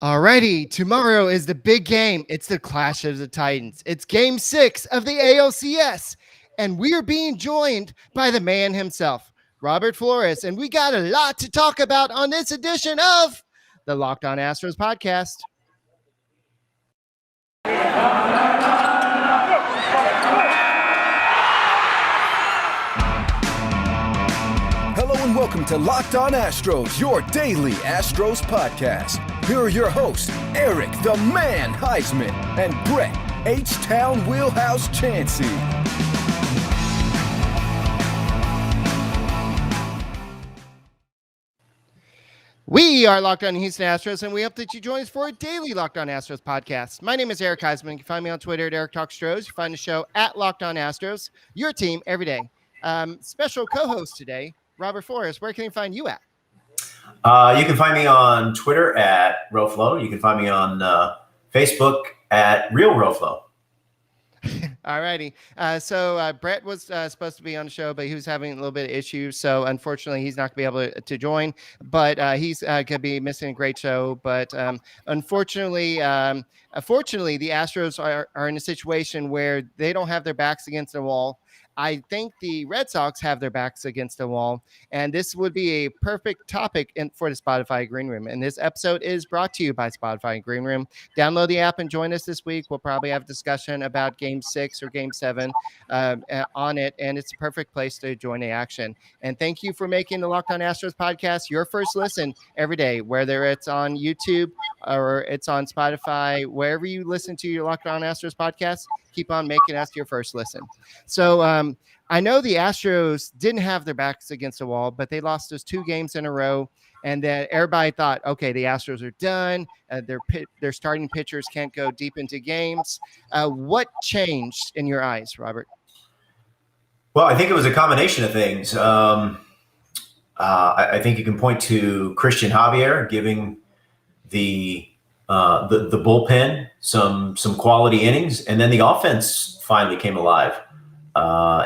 Alrighty, tomorrow is the big game. It's the Clash of the Titans. It's game 6 of the ALCS. And we're being joined by the man himself, Robert Flores. And we got a lot to talk about on this edition of the Locked On Astros podcast. Hello and welcome to Locked On Astros, your daily Astros podcast. Here are your hosts, Eric the Man Huysman and Brett H-Town Wheelhouse Chancey. We are Locked On Houston Astros, and we hope that you join us for a daily Locked On Astros podcast. My name is Eric Huysman. You can find me on Twitter at Eric Talks Stros. You find the show at Locked On Astros, your team every day. Special co-host today, Robert Flores. Where can you find you at? You can find me on Twitter at RoFlow. You can find me on Facebook at Real RoFlow. All righty. So Brett was supposed to be on the show, but he was having a little bit of issues. So unfortunately, he's not going to be able to join. But he's going to be missing a great show. But unfortunately, the Astros are in a situation where they don't have their backs against the wall. I think the Red Sox have their backs against the wall, and this would be a perfect topic for the Spotify Green Room. And this episode is brought to you by Spotify Green Room. Download the app and join us this week. We'll probably have a discussion about Game 6 or Game 7 on it, and it's a perfect place to join the action. And thank you for making the Locked On Astros podcast your first listen every day, whether it's on YouTube or it's on Spotify, wherever you listen to your Locked On Astros podcast. Keep on making us your first listen. So I know the Astros didn't have their backs against the wall, but they lost those 2 games in a row. And then everybody thought, okay, the Astros are done. Their starting pitchers can't go deep into games. What changed in your eyes, Robert? Well, I think it was a combination of things. I think you can point to Christian Javier giving the bullpen some quality innings, and then the offense finally came alive.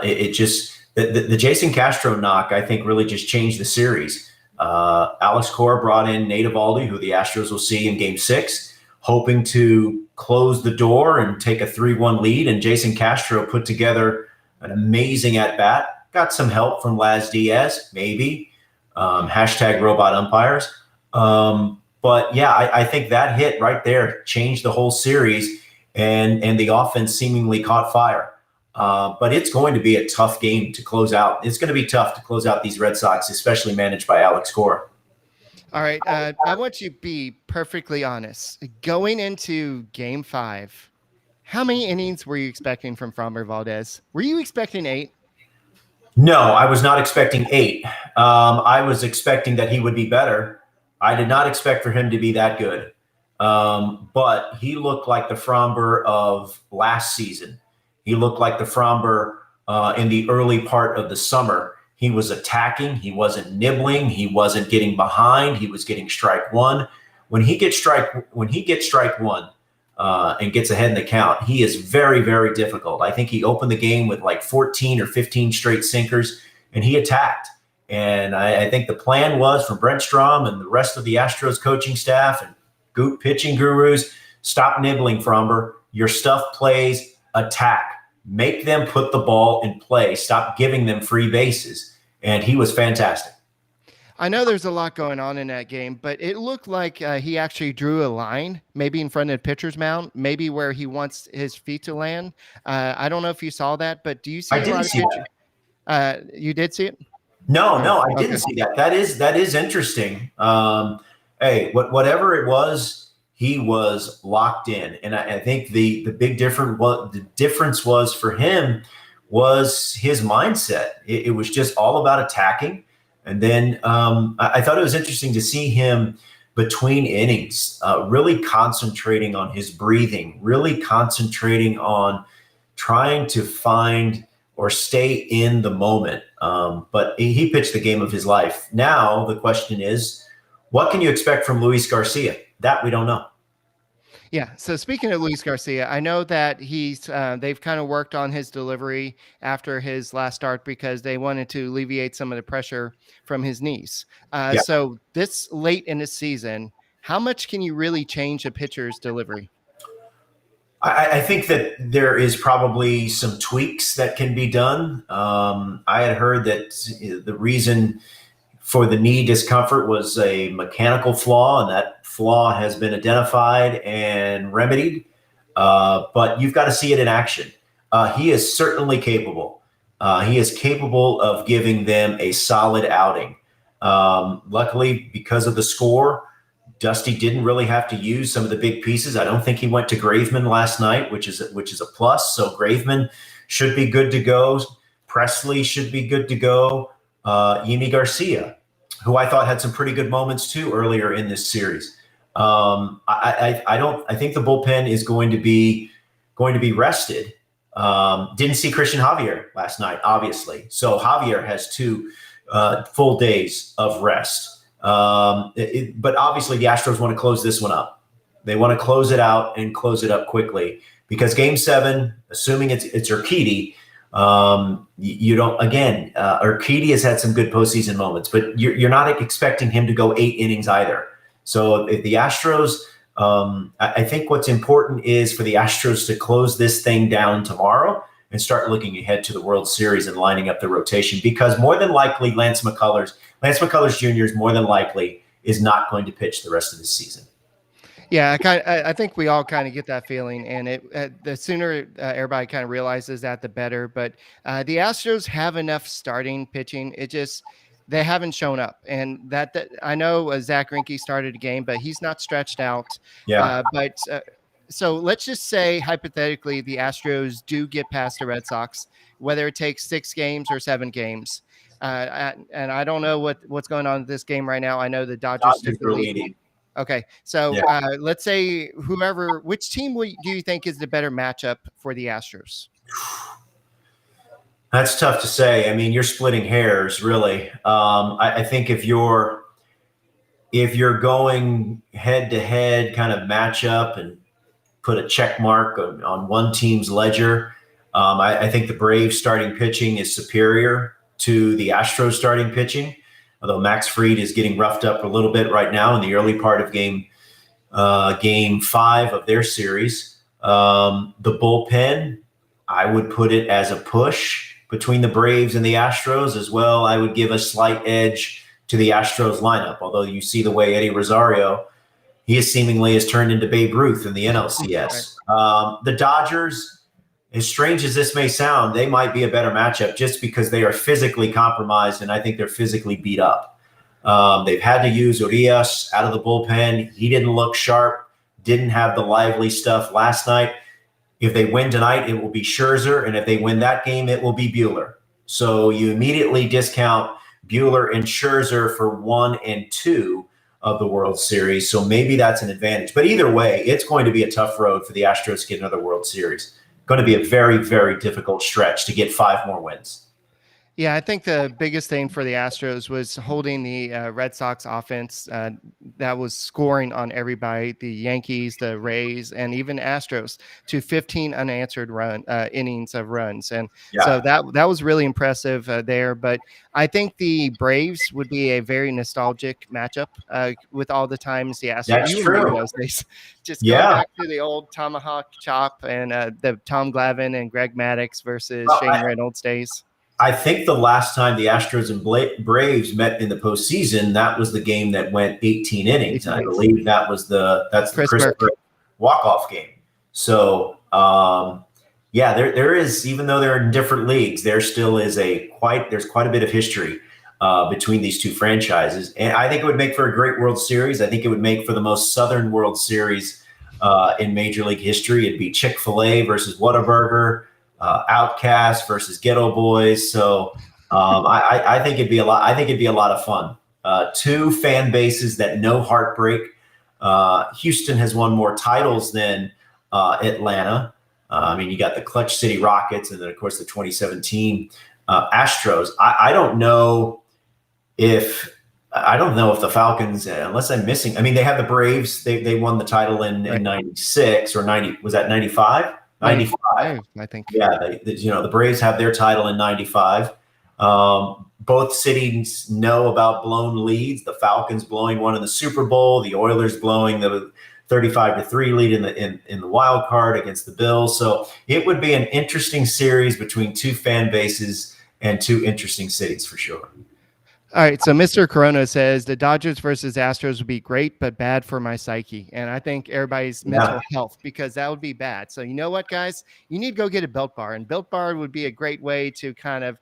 It just the Jason Castro knock, I think, really just changed the series. Alex Cora brought in Nate Eovaldi, who the Astros will see in Game 6, hoping to close the door and take a 3-1 lead. And Jason Castro put together an amazing at-bat. Got some help from Laz Diaz, maybe. Hashtag robot umpires. But yeah, I think that hit right there changed the whole series, and the offense seemingly caught fire. But it's going to be a tough game to close out. It's going to be tough to close out these Red Sox, especially managed by Alex Cora. All right. I want you to be perfectly honest. Going into Game 5, how many innings were you expecting from Framber Valdez? Were you expecting 8? No, I was not expecting 8. I was expecting that he would be better. I did not expect for him to be that good. But he looked like the Framber of last season. He looked like the Framber in the early part of the summer. He was attacking. He wasn't nibbling. He wasn't getting behind. He was getting strike one. When he gets strike one and gets ahead in the count, he is very, very difficult. I think he opened the game with like 14 or 15 straight sinkers, and he attacked. And I think the plan was from Brent Strom and the rest of the Astros coaching staff and pitching gurus, stop nibbling, Framber. Your stuff plays, attack. Make them put the ball in play. Stop giving them free bases. And he was fantastic. I know there's a lot going on in that game, but it looked like he actually drew a line, maybe in front of the pitcher's mound, maybe where he wants his feet to land. I don't know if you saw that, but do you see I didn't see that? You did see it? No, I didn't see that. That is interesting. Hey, whatever it was, he was locked in, and I think the big difference was for him was his mindset. It was just all about attacking, and then I thought it was interesting to see him between innings, really concentrating on his breathing, really concentrating on trying to find or stay in the moment. But he pitched the game of his life. Now the question is, what can you expect from Luis Garcia? That we don't know. Yeah. So speaking of Luis Garcia, I know that they've kind of worked on his delivery after his last start because they wanted to alleviate some of the pressure from his knees. So this late in the season, how much can you really change a pitcher's delivery? I think that there is probably some tweaks that can be done. I had heard that the reason for the knee discomfort was a mechanical flaw, and that flaw has been identified and remedied. But you've got to see it in action. He is certainly capable. He is capable of giving them a solid outing. Luckily, because of the score, Dusty didn't really have to use some of the big pieces. I don't think he went to Graveman last night, which is a plus. So Graveman should be good to go. Presley should be good to go. Luis Garcia, who I thought had some pretty good moments too earlier in this series. I think the bullpen is going to be rested. Didn't see Christian Javier last night, obviously. So Javier has 2 full days of rest. But obviously the Astros want to close this one up. They want to close it out and close it up quickly, because Game 7, assuming it's Urquidy, you don't, again, Urquidy has had some good postseason moments, but you're not expecting him to go 8 innings either. So if the Astros, I think what's important is for the Astros to close this thing down tomorrow and start looking ahead to the World Series and lining up the rotation, because more than likely Lance McCullers Jr. is more than likely is not going to pitch the rest of the season. Yeah, I think we all kind of get that feeling, and the sooner everybody kind of realizes that, the better. But the Astros have enough starting pitching. They haven't shown up, and that I know Zach Greinke started a game, but he's not stretched out. Yeah. So let's just say hypothetically the Astros do get past the Red Sox, whether it takes 6 games or 7 games. And I don't know what's going on in this game right now. I know the Dodgers took the lead. Okay, so let's say which team do you think is the better matchup for the Astros? That's tough to say. I mean, you're splitting hairs, really. I think if you're going head-to-head kind of matchup and put a check mark on one team's ledger, I think the Braves starting pitching is superior to the Astros starting pitching, although Max Fried is getting roughed up a little bit right now in the early part of game 5 of their series. The bullpen, I would put it as a push between the Braves and the Astros as well. I would give a slight edge to the Astros lineup, although you see the way Eddie Rosario, he seemingly has turned into Babe Ruth in the NLCS. The Dodgers, as strange as this may sound, they might be a better matchup just because they are physically compromised, and I think they're physically beat up. They've had to use Urias out of the bullpen. He didn't look sharp, didn't have the lively stuff last night. If they win tonight, it will be Scherzer, and if they win that game, it will be Buehler. So you immediately discount Buehler and Scherzer for 1 and 2 of the World Series. So maybe that's an advantage. But either way, it's going to be a tough road for the Astros to get another World Series. Going to be a very, very difficult stretch to get 5 more wins. Yeah, I think the biggest thing for the Astros was holding the Red Sox offense that was scoring on everybody, the Yankees, the Rays, and even Astros, to 15 unanswered innings of runs. And so that was really impressive there. But I think the Braves would be a very nostalgic matchup with all the times the Astros. That's true. Those days. Just going back to the old tomahawk chop and the Tom Glavine and Greg Maddux versus Shane Reynolds days. I think the last time the Astros and Braves met in the postseason, that was the game that went 18 innings. And I believe that's the Chris Burke walk-off game. So, there is, even though they're in different leagues, there still is there's quite a bit of history between these 2 franchises. And I think it would make for a great World Series. I think it would make for the most Southern World Series in Major League history. It'd be Chick-fil-A versus Whataburger. Outcast versus Ghetto Boys. So I think it'd be a lot. I think it'd be a lot of fun. 2 fan bases that know heartbreak. Houston has won more titles than Atlanta. I mean, you got the Clutch City Rockets, and then of course the 2017 Astros. I don't know if the Falcons, unless I'm missing. I mean, they have the Braves. They won the title in 96 or 90. Was that 95? 95, I think. Yeah, the Braves have their title in 95. both cities know about blown leads. The Falcons blowing one in the Super Bowl, the Oilers blowing the 35-3 lead in the wild card against the Bills. So it would be an interesting series between two fan bases and two interesting cities for sure. All right, so Mr. Corona says the Dodgers versus Astros would be great, but bad for my psyche. And I think everybody's mental health, because that would be bad. So you know what, guys? You need to go get a Built Bar. And Built Bar would be a great way to kind of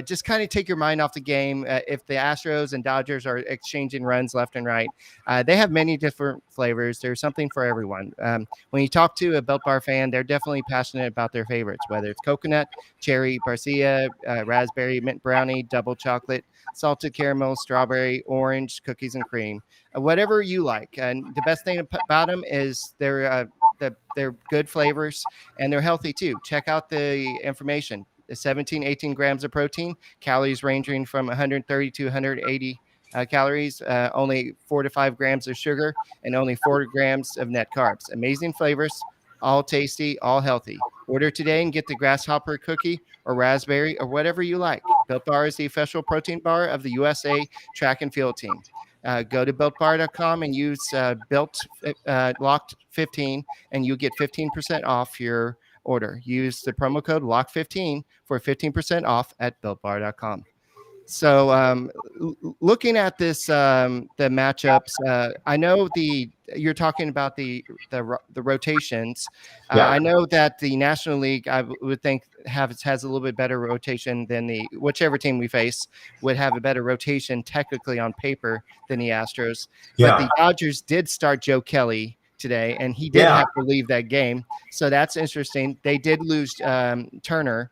just kind of take your mind off the game. If the Astros and Dodgers are exchanging runs left and right, they have many different flavors. There's something for everyone. When you talk to a Built Bar fan, they're definitely passionate about their favorites, whether it's coconut, cherry, barcia, raspberry, mint brownie, double chocolate, salted caramel, strawberry, orange, cookies and cream, whatever you like. And the best thing about them is they're good flavors and they're healthy too. Check out the information. The 18 grams of protein, calories ranging from 130 to 180 calories, only 4 to 5 grams of sugar, and only 4 grams of net carbs. Amazing flavors, all tasty, all healthy. Order today and get the grasshopper cookie or raspberry or whatever you like. Built Bar is the official protein bar of the USA track and field team. Go to builtbar.com and use LOCKED15 and you get 15% off your order. Use the promo code LOCK15 for 15% off at builtbar.com. So looking at this, the matchups, I know you're talking about the rotations. I know that the National League, I would think, has a little bit better rotation than whichever team we face would have a better rotation technically on paper than the Astros. But the Dodgers did start Joe Kelly today, and he did have to leave that game. So that's interesting. They did lose Turner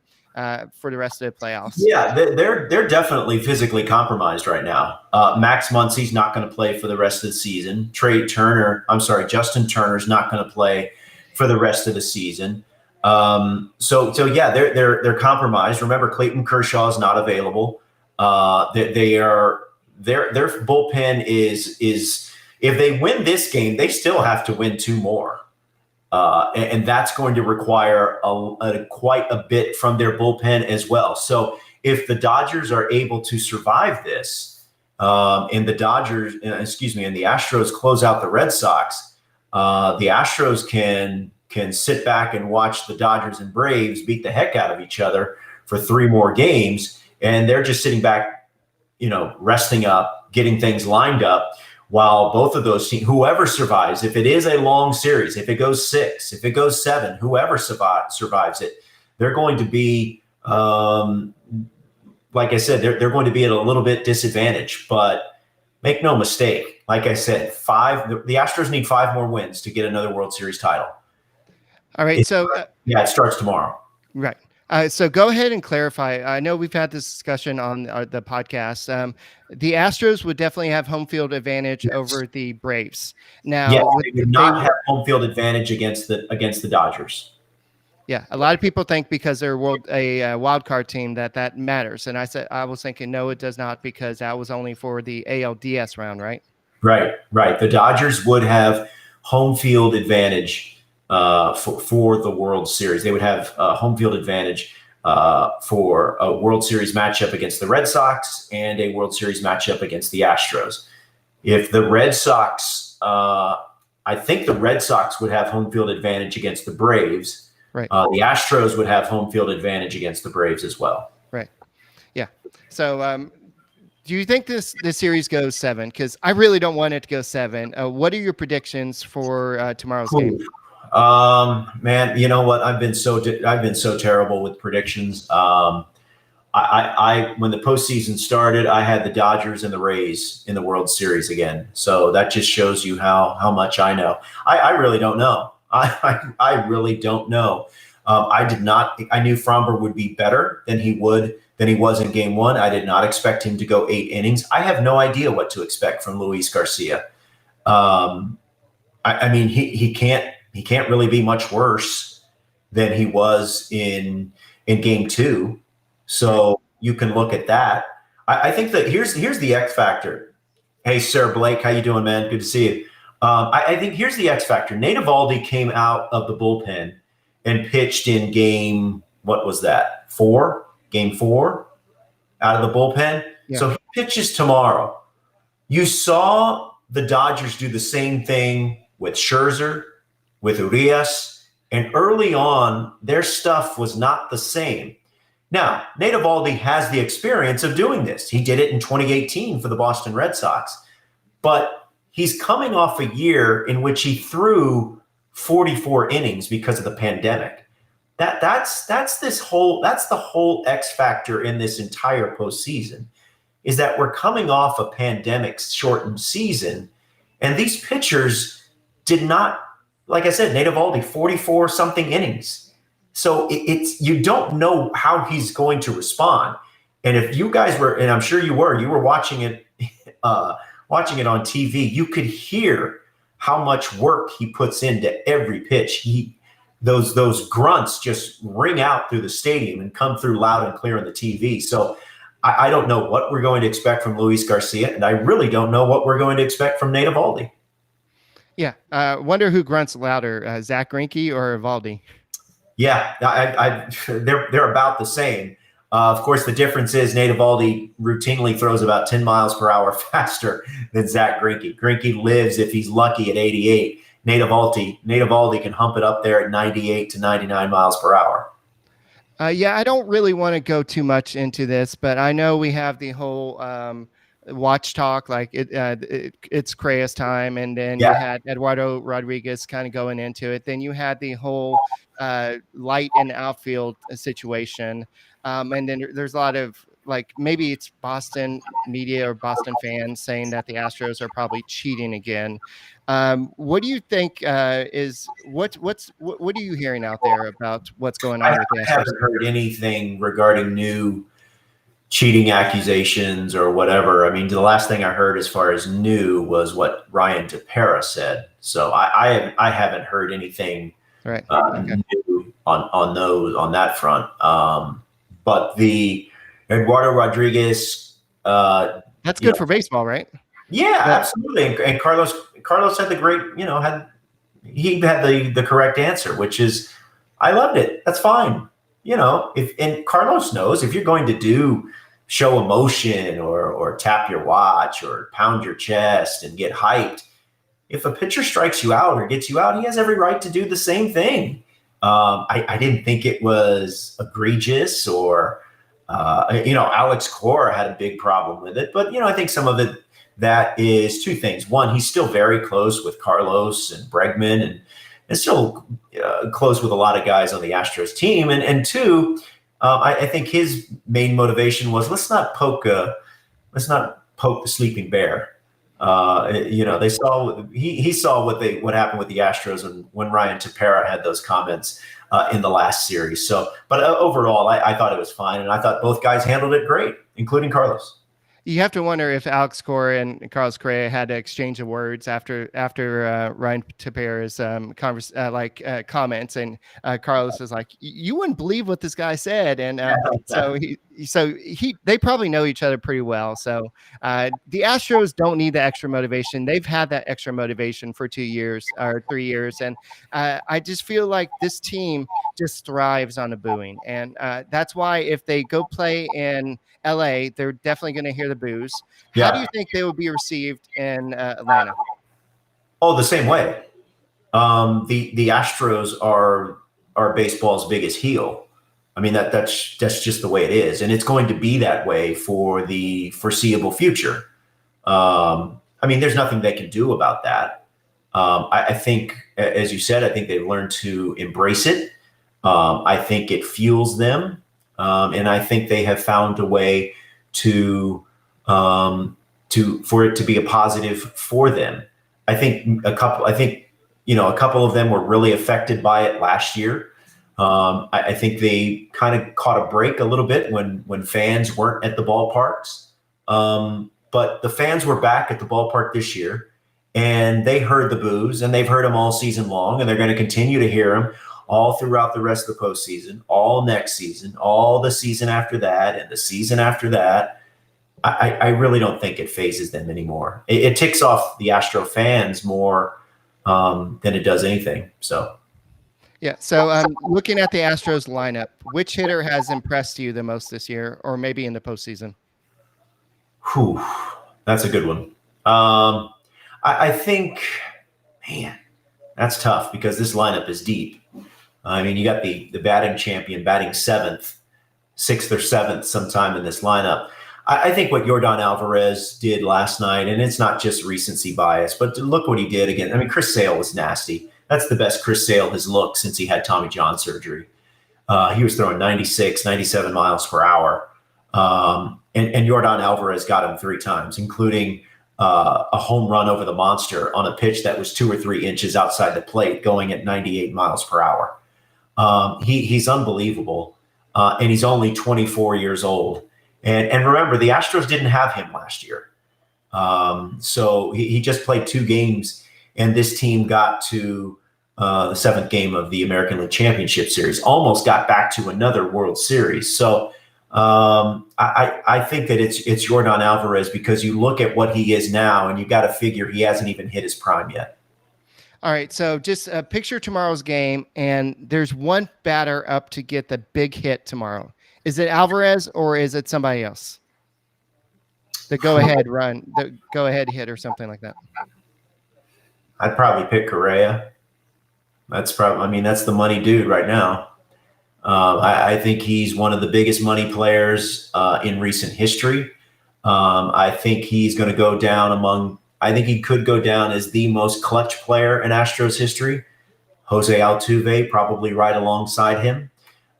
for the rest of the playoffs. Yeah, they're definitely physically compromised right now. Max Muncy's not going to play for the rest of the season. Justin Turner's not going to play for the rest of the season. So yeah, they're compromised. Remember, Clayton Kershaw is not available. Their bullpen is if they win this game, they still have to win 2 more. And that's going to require quite a bit from their bullpen as well. So if the Dodgers are able to survive this, and the Astros close out the Red Sox, the Astros can sit back and watch the Dodgers and Braves beat the heck out of each other for 3 more games, and they're just sitting back, resting up, getting things lined up. While both of those teams, whoever survives, if it is a long series, if it goes 6, if it goes 7, whoever survives it, they're going to be, like I said, they're going to be at a little bit disadvantage. But make no mistake, like I said, the Astros need 5 more wins to get another World Series title. All right. It starts tomorrow. Right. So go ahead and clarify. I know we've had this discussion on the podcast. The Astros would definitely have home field advantage over the Braves. Now, they would not have home field advantage against the Dodgers. Yeah, a lot of people think because they're a wild card team that matters, and I was thinking no, it does not, because that was only for the ALDS round, right? Right. The Dodgers would have home field advantage for the World Series. They would have home field advantage for a World Series matchup against the Red Sox and a World Series matchup against the Astros. If the Red Sox, I think the Red Sox would have home field advantage against the Braves. Right. The Astros would have home field advantage against the Braves as well. Right. Yeah. So, do you think this series goes 7? Because I really don't want it to go 7. What are your predictions for tomorrow's game? Man, you know what? I've been so terrible with predictions. I when the postseason started, I had the Dodgers and the Rays in the World Series again. So that just shows you how much I know. I really don't know. I really don't know. I knew Framber would be better than he was in game 1. I did not expect him to go 8 innings. I have no idea what to expect from Luis Garcia. I mean, he can't really be much worse than he was in game 2. So you can look at that. I think that here's the X factor. Hey, Sir Blake, how you doing, man? Good to see you. I think here's the X factor. Nate Eovaldi came out of the bullpen and pitched in game, what was that? 4? Game 4 out of the bullpen. Yeah. So he pitches tomorrow. You saw the Dodgers do the same thing with Scherzer, with Urias, and early on, their stuff was not the same. Now, Nate Eovaldi has the experience of doing this. He did it in 2018 for the Boston Red Sox. But he's coming off a year in which he threw 44 innings because of the pandemic. That's the whole X factor in this entire postseason, is that we're coming off a pandemic shortened season, and these pitchers did not, like I said, Nate Eovaldi, 44 something innings. So it's you don't know how he's going to respond. And if you guys were, and I'm sure you were watching it on TV, you could hear how much work he puts into every pitch. Those grunts just ring out through the stadium and come through loud and clear on the TV. So I don't know what we're going to expect from Luis Garcia, and I really don't know what we're going to expect from Nate Eovaldi. Yeah. Wonder who grunts louder, Zach Greinke or Eovaldi? Yeah, they're about the same. Of course, the difference is Nate Eovaldi routinely throws about 10 miles per hour faster than Zach Greinke. Greinke lives, if he's lucky, at 88. Nate Eovaldi can hump it up there at 98 to 99 miles per hour. Yeah, I don't really want to go too much into this, but I know we have the whole watch talk, like it's Crea's time, and then you had Eduardo Rodriguez kind of going into it. Then you had the whole light and outfield situation, and then there's a lot of, like, maybe it's Boston media or Boston fans saying that the Astros are probably cheating again. What do you think what are you hearing out there about what's going on with the Astros? I haven't heard anything regarding new cheating accusations or whatever. I mean, the last thing I heard as far as new was what Ryan Tepera said. So I haven't heard anything new on that front. But the Eduardo Rodriguez, that's good for baseball, right? Yeah, absolutely. And Carlos had the great, had the correct answer, which is, I loved it. That's fine. And Carlos knows, if you're going to show emotion or tap your watch or pound your chest and get hyped, if a pitcher strikes you out or gets you out, he has every right to do the same thing. I didn't think it was egregious or, Alex Cora had a big problem with it. But, I think some of it, that is two things. One, he's still very close with Carlos and Bregman and still close with a lot of guys on the Astros team. And two, I think his main motivation was, let's not poke the sleeping bear. They saw he saw what happened with the Astros when Ryan Tepera had those comments in the last series. So, but overall, I thought it was fine, and I thought both guys handled it great, including Carlos. You have to wonder if Alex Cora and Carlos Correa had to exchange of words after Ryan Tepera's comments, and Carlos was like, "You wouldn't believe what this guy said," and they probably know each other pretty well. So the Astros don't need the extra motivation. They've had that extra motivation for 2 years or 3 years, and I just feel like this team just thrives on the booing, and that's why if they go play in LA, they're definitely going to hear the boos. How do you think they will be received in Atlanta? Oh, the same way. The Astros are baseball's biggest heel. I mean, that's just the way it is, and it's going to be that way for the foreseeable future. I mean, there's nothing they can do about that. I think, as you said, I think they've learned to embrace it. I think it fuels them. And I think they have found a way for it to be a positive for them. I think a couple of them were really affected by it last year. I think they kind of caught a break a little bit when fans weren't at the ballparks. But the fans were back at the ballpark this year, and they heard the boos, and they've heard them all season long, and they're going to continue to hear them all throughout the rest of the postseason, all next season, all the season after that, and the season after that. I really don't think it phases them anymore. It ticks off the Astro fans more than it does anything. So, yeah. So, looking at the Astros lineup, which hitter has impressed you the most this year, or maybe in the postseason? Whew, that's a good one. I think, man, that's tough because this lineup is deep. I mean, you got the batting champion batting sixth or seventh sometime in this lineup. I think what Yordan Alvarez did last night, and it's not just recency bias, but look what he did again. I mean, Chris Sale was nasty. That's the best Chris Sale has looked since he had Tommy John surgery. He was throwing 96, 97 miles per hour. And Yordan Alvarez got him 3 times, including a home run over the monster on a pitch that was 2 or 3 inches outside the plate going at 98 miles per hour. He's unbelievable. And he's only 24 years old. And remember, the Astros didn't have him last year. So he just played 2 games, and this team got to the 7th game of the American League Championship Series, almost got back to another World Series. So I think that it's Yordan Alvarez, because you look at what he is now, and you got to figure he hasn't even hit his prime yet. All right, so just picture tomorrow's game, and there's one batter up to get the big hit tomorrow. Is it Alvarez or is it somebody else? The go-ahead run, the go-ahead hit or something like that. I'd probably pick Correa. That's the money dude right now. I think he's one of the biggest money players in recent history. I think he's going to go down I think he could go down as the most clutch player in Astros history. Jose Altuve probably right alongside him.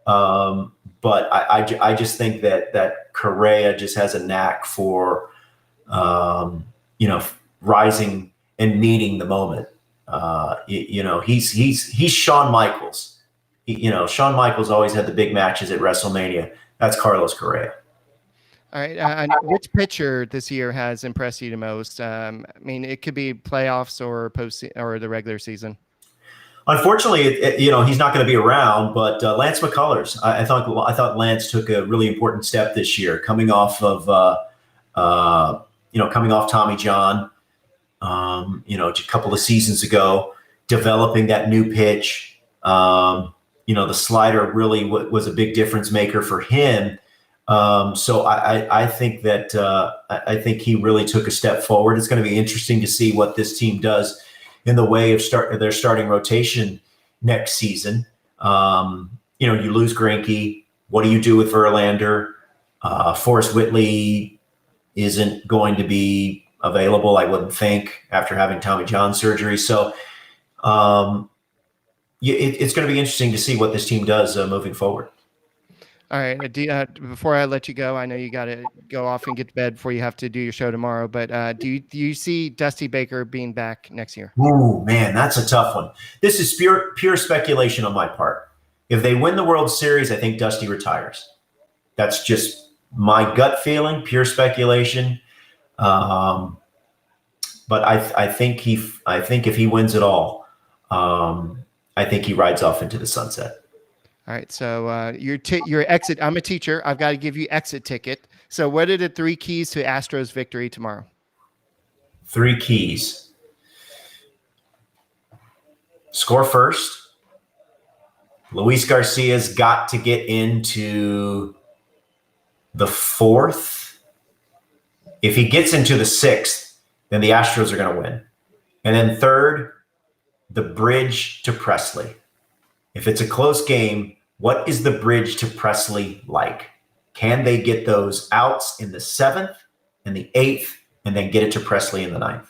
But I just think that Correa just has a knack for, rising and meeting the moment. He's Shawn Michaels. Shawn Michaels always had the big matches at WrestleMania. That's Carlos Correa. All right. Which pitcher this year has impressed you the most? I mean, it could be playoffs or or the regular season. Unfortunately, he's not going to be around. But Lance McCullers, I thought Lance took a really important step this year, coming off Tommy John. A couple of seasons ago, developing that new pitch. The slider really was a big difference maker for him. So I think that I think he really took a step forward. It's going to be interesting to see what this team does in the way of their starting rotation next season. You lose Greinke. What do you do with Verlander? Forrest Whitley isn't going to be available, I wouldn't think, after having Tommy John surgery. So it's going to be interesting to see what this team does moving forward. All right. Before I let you go, I know you got to go off and get to bed before you have to do your show tomorrow. But do you see Dusty Baker being back next year? Ooh, man, that's a tough one. This is pure speculation on my part. If they win the World Series, I think Dusty retires. That's just my gut feeling, pure speculation. But I think if he wins it all, I think he rides off into the sunset. All right. So your exit. I'm a teacher. I've got to give you exit ticket. So what are the 3 keys to Astros victory tomorrow? 3 keys. Score first. Luis Garcia's got to get into the 4th. If he gets into the 6th, then the Astros are going to win. And then 3rd, the bridge to Presley. If it's a close game, what is the bridge to Presley like? Can they get those outs in the 7th and the 8th and then get it to Presley in the 9th?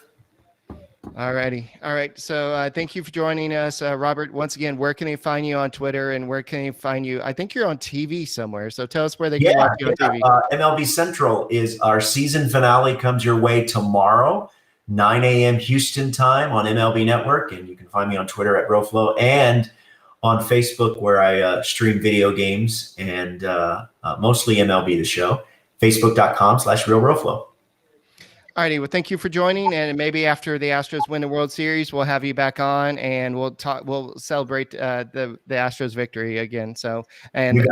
All righty. All right. So thank you for joining us, Robert. Once again, where can they find you on Twitter, and where can they find you? I think you're on TV somewhere. So tell us where they can watch you on TV. MLB Central is our season finale, comes your way tomorrow, 9 a.m. Houston time on MLB Network. And you can find me on Twitter at Roflo and on Facebook, where I stream video games and mostly MLB The Show, facebook.com/RealRoflo. All righty. Well, thank you for joining. And maybe after the Astros win the World Series, we'll have you back on and we'll celebrate the Astros victory again. So, and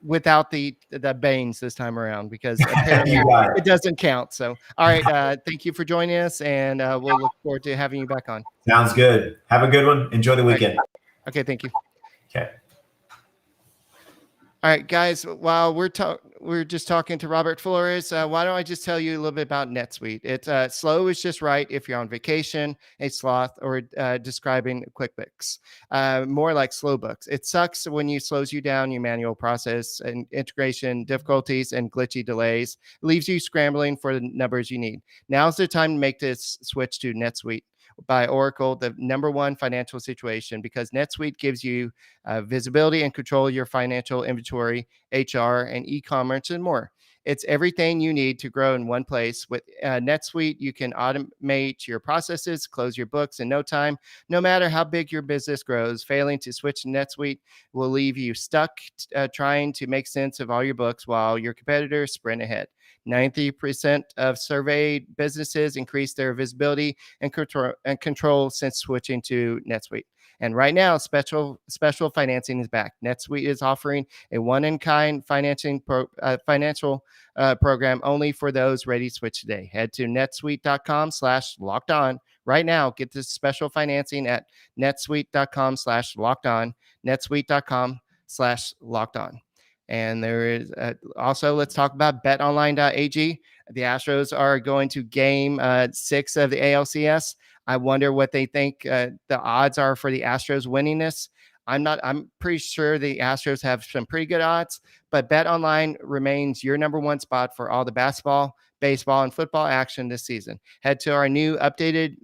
without the Baines this time around, because apparently it doesn't count. So, all right. Thank you for joining us, and we'll look forward to having you back on. Sounds good. Have a good one. Enjoy the weekend. Okay. Thank you. Okay. All right, guys, while we're just talking to Robert Flores, why don't I just tell you a little bit about NetSuite? It's slow is just right if you're on vacation, a sloth, or describing QuickBooks. More like slow books. It sucks when you slows you down, your manual process and integration difficulties and glitchy delays. It leaves you scrambling for the numbers you need. Now's the time to make this switch to NetSuite by Oracle, the number one financial situation, because NetSuite gives you visibility and control of your financial inventory, HR, and e-commerce, and more. It's everything you need to grow in one place. With NetSuite, you can automate your processes, close your books in no time. No matter how big your business grows, failing to switch to NetSuite will leave you stuck trying to make sense of all your books while your competitors sprint ahead. 90% of surveyed businesses increase their visibility and control since switching to NetSuite. And right now, special financing is back. NetSuite is offering a one-in-kind financial program only for those ready to switch today. Head to netsuite.com/lockedon right now. Get this special financing at netsuite.com/lockedon. netsuite.com/lockedon. And there is also, let's talk about betonline.ag. The Astros are going to game 6 of the ALCS. I wonder what they think the odds are for the Astros winning this. I'm pretty sure the Astros have some pretty good odds, but BetOnline remains your number one spot for all the basketball, baseball, and football action this season. Head to our new updated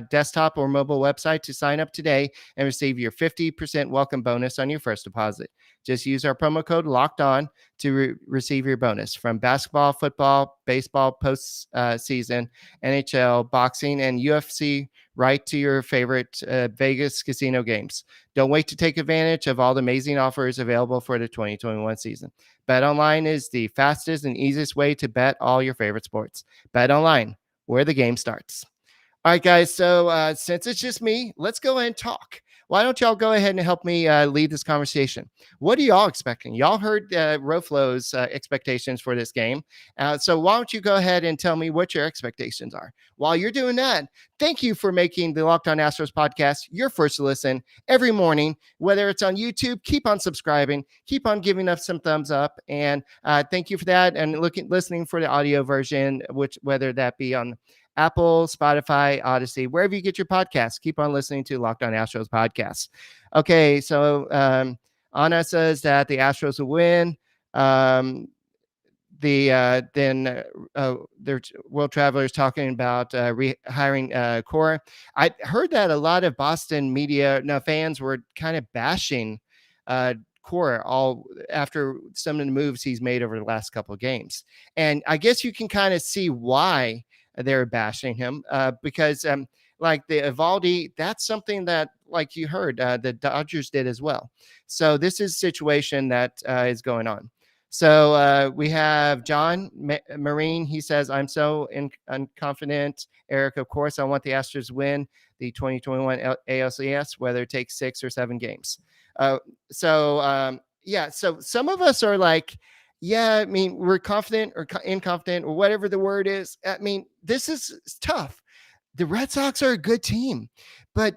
desktop or mobile website to sign up today and receive your 50% welcome bonus on your first deposit. Just use our promo code Locked On to receive your bonus from basketball, football, baseball, post season, NHL, boxing, and UFC, right to your favorite Vegas casino games. Don't wait to take advantage of all the amazing offers available for the 2021 season. BetOnline is the fastest and easiest way to bet all your favorite sports. BetOnline, where the game starts. All right, guys. So since it's just me, let's go ahead and talk. Why don't y'all go ahead and help me lead this conversation? What are y'all expecting? Y'all heard Roflo's expectations for this game. So why don't you go ahead and tell me what your expectations are? While you're doing that, thank you for making the Locked On Astros podcast your first listen every morning, whether it's on YouTube. Keep on subscribing. Keep on giving us some thumbs up. And thank you for that. And listening for the audio version, whether that be on Apple, Spotify, Odyssey, wherever you get your podcasts. Keep on listening to Locked On Astros podcast. Okay, so Anna says that the Astros will win. Their World Travelers talking about rehiring Cora. I heard that a lot of Boston fans were kind of bashing Cora all after some of the moves he's made over the last couple of games, and I guess you can kind of see why they're bashing him because like the Evaldi, that's something that, like you heard, the Dodgers did as well. So this is a situation that is going on. So we have John Marine. He says, I'm so confident, Eric. Of course, I want the Astros to win the 2021 ALCS, whether it takes 6 or 7 games. So some of us are like, yeah, I mean, we're confident or inconfident or whatever the word is. I mean, this is tough. The Red Sox are a good team, but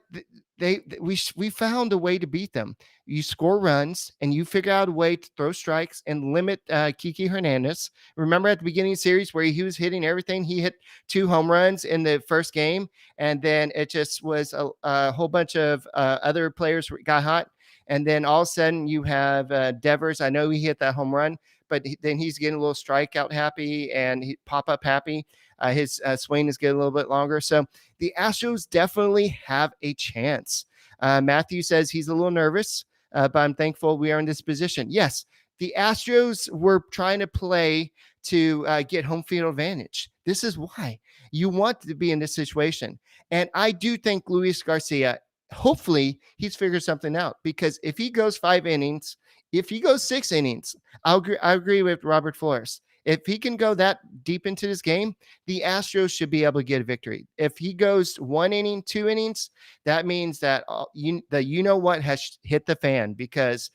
we found a way to beat them. You score runs and you figure out a way to throw strikes and limit Kiki Hernandez. Remember at the beginning of the series where he was hitting everything? He hit 2 home runs in the first game, and then it just was a whole bunch of other players got hot. And then all of a sudden you have Devers. I know he hit that home run, but then he's getting a little strikeout happy and pop-up happy. His swing is getting a little bit longer. So the Astros definitely have a chance. Matthew says he's a little nervous, but I'm thankful we are in this position. Yes, the Astros were trying to play to get home field advantage. This is why you want to be in this situation. And I do think Luis Garcia, hopefully he's figured something out, because if he goes 5 innings, if he goes 6 innings, I agree with Robert Flores. If he can go that deep into this game, the Astros should be able to get a victory. If he goes 1 inning, 2 innings, that means that what has hit the fan, because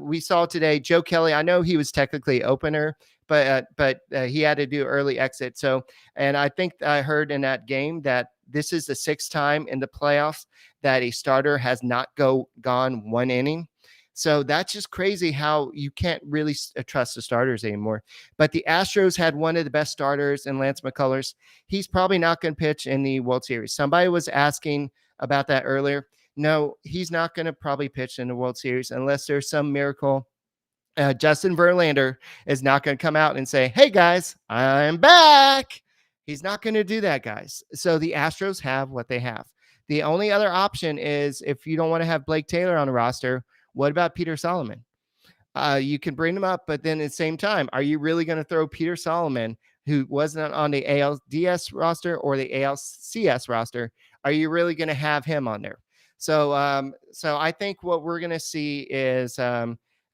we saw today Joe Kelly. I know he was technically opener, but he had to do early exit. So, and I think I heard in that game that this is the 6th time in the playoffs that a starter has not gone 1 inning. So that's just crazy how you can't really trust the starters anymore. But the Astros had one of the best starters in Lance McCullers. He's probably not going to pitch in the World Series. Somebody was asking about that earlier. No, he's not going to probably pitch in the World Series unless there's some miracle. Justin Verlander is not going to come out and say, "Hey guys, I'm back." He's not going to do that, guys. So the Astros have what they have. The only other option is if you don't want to have Blake Taylor on the roster, what about Peter Solomon? You can bring him up, but then at the same time, are you really going to throw Peter Solomon, who wasn't on the ALDS roster or the ALCS roster? Are you really going to have him on there? So I think what we're going to see is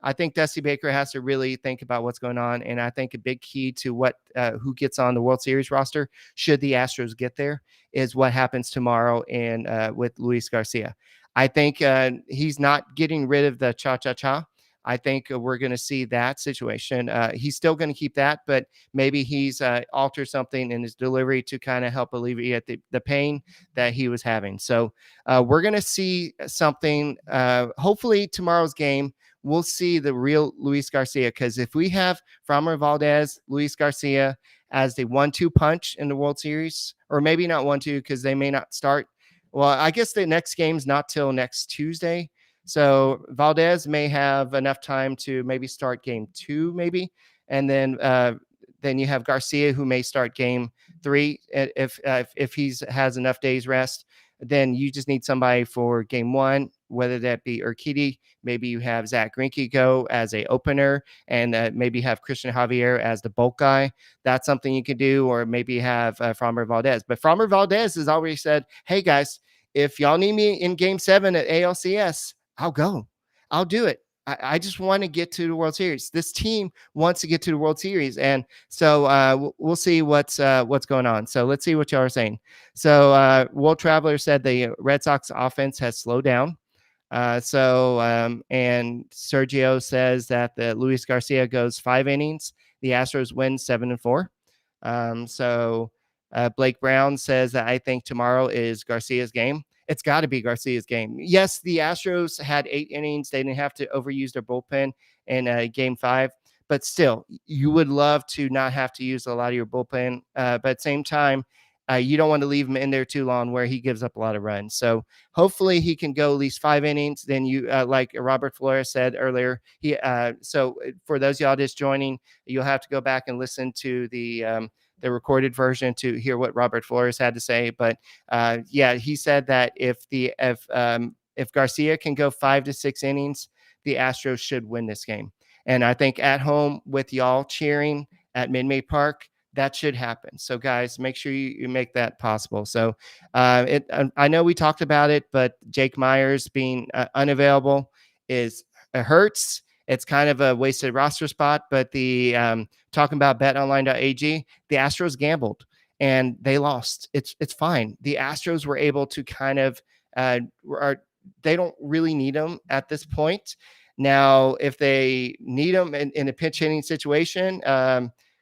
I think Dusty Baker has to really think about what's going on, and I think a big key to what who gets on the World Series roster, should the Astros get there, is what happens tomorrow and with Luis Garcia. I think he's not getting rid of the cha-cha-cha. I think we're going to see that situation. He's still going to keep that, but maybe he's altered something in his delivery to kind of help alleviate the pain that he was having. So we're going to see something. Hopefully tomorrow's game, we'll see the real Luis Garcia, because if we have Framber Valdez, Luis Garcia as the 1-2 punch in the World Series, or maybe not 1-2 because they may not start. Well, I guess the next game's not till next Tuesday. So Valdez may have enough time to maybe start game 2, maybe. And then you have Garcia, who may start game 3 if he has enough days rest. Then you just need somebody for game 1, whether that be Urquidy. Maybe you have Zach Greinke go as a opener, and maybe have Christian Javier as the bulk guy. That's something you can do, or maybe have Framber Valdez. But Framber Valdez has already said, "Hey guys, if y'all need me in game 7 at ALCS, I'll go. I'll do it. I just want to get to the World Series. This team wants to get to the World Series." And so we'll see what's going on. So let's see what y'all are saying. So World Traveler said the Red Sox offense has slowed down. And Sergio says that the Luis Garcia goes 5 innings. The Astros win 7-4. Blake Brown says that I think tomorrow is Garcia's game. It's got to be Garcia's game. Yes, the Astros had 8 innings. They didn't have to overuse their bullpen in game 5, but still, you would love to not have to use a lot of your bullpen. But at the same time, you don't want to leave him in there too long where he gives up a lot of runs. So hopefully he can go at least 5 innings. Then you, like Robert Flores said earlier, so for those of y'all just joining, you'll have to go back and listen to the recorded version to hear what Robert Flores had to say. But he said that if Garcia can go 5 to 6 innings, the Astros should win this game. And I think at home with y'all cheering at Minute Park, that should happen. So guys, make sure you make that possible. So I know we talked about it, but Jake Myers being unavailable it hurts. It's kind of a wasted roster spot, but the talking about betonline.ag, the Astros gambled and they lost. It's fine. The Astros were able to kind of they don't really need them at this point. Now, if they need them in a pinch hitting situation,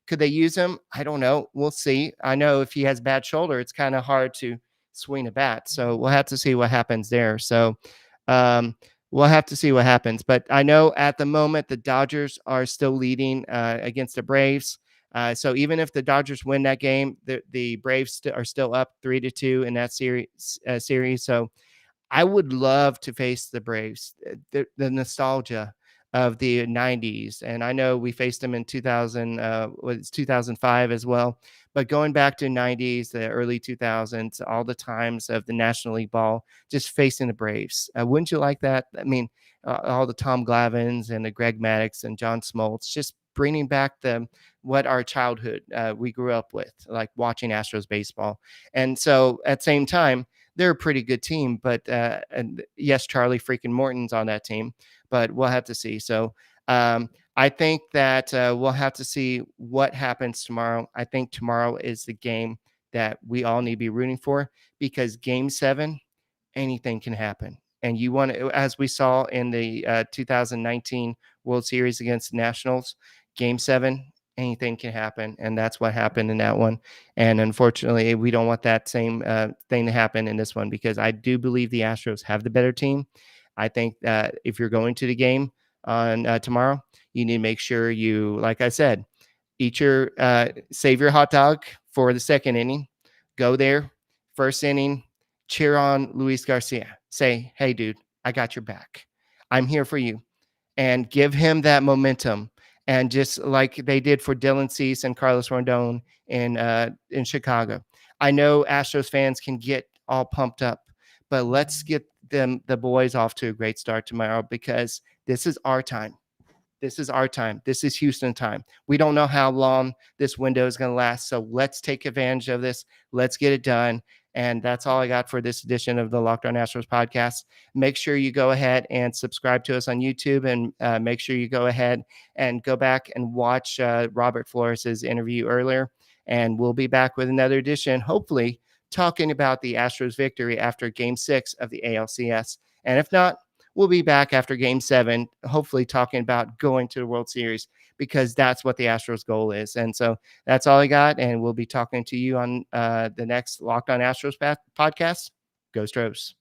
could they use him? I don't know. We'll see. I know if he has bad shoulder, it's kind of hard to swing a bat. So we'll have to see what happens there. So we'll have to see what happens. But I know at the moment the Dodgers are still leading against the Braves. So even if the Dodgers win that game, the Braves are still up 3-2 in that series. So I would love to face the Braves. The nostalgia of the 90s, and I know we faced them in 2005 as well, but going back to 90s, the early 2000s, all the times of the National League ball, just facing the Braves, wouldn't you like that? I mean, all the Tom Glavines and the Greg Maddux and John Smoltz, just bringing back what our childhood we grew up with, like watching Astros baseball. And so at the same time, they're a pretty good team, but and yes, Charlie freaking Morton's on that team, but we'll have to see. So I think that we'll have to see what happens tomorrow. I think tomorrow is the game that we all need to be rooting for, because game 7, anything can happen. And you want to, as we saw in the 2019 World Series against the Nationals, game 7, anything can happen. And that's what happened in that one. And unfortunately, we don't want that same thing to happen in this one, because I do believe the Astros have the better team. I think that if you're going to the game on tomorrow, you need to make sure you, like I said, save your hot dog for the second inning. Go there, first inning, cheer on Luis Garcia. Say, hey, dude, I got your back. I'm here for you. And give him that momentum. And just like they did for Dylan Cease and Carlos Rondon in Chicago. I know Astros fans can get all pumped up, but let's get the boys off to a great start tomorrow, because this is our time. This is our time. This is Houston time. We don't know how long this window is going to last. So let's take advantage of this. Let's get it done. And that's all I got for this edition of the Locked On Astros podcast. Make sure you go ahead and subscribe to us on YouTube, and make sure you go ahead and go back and watch Robert Flores' interview earlier. And we'll be back with another edition, hopefully talking about the Astros victory after Game 6 of the ALCS. And if not, we'll be back after Game 7, hopefully talking about going to the World Series, because that's what the Astros goal is. And so that's all I got. And we'll be talking to you on the next Locked On Astros podcast. Go Astros.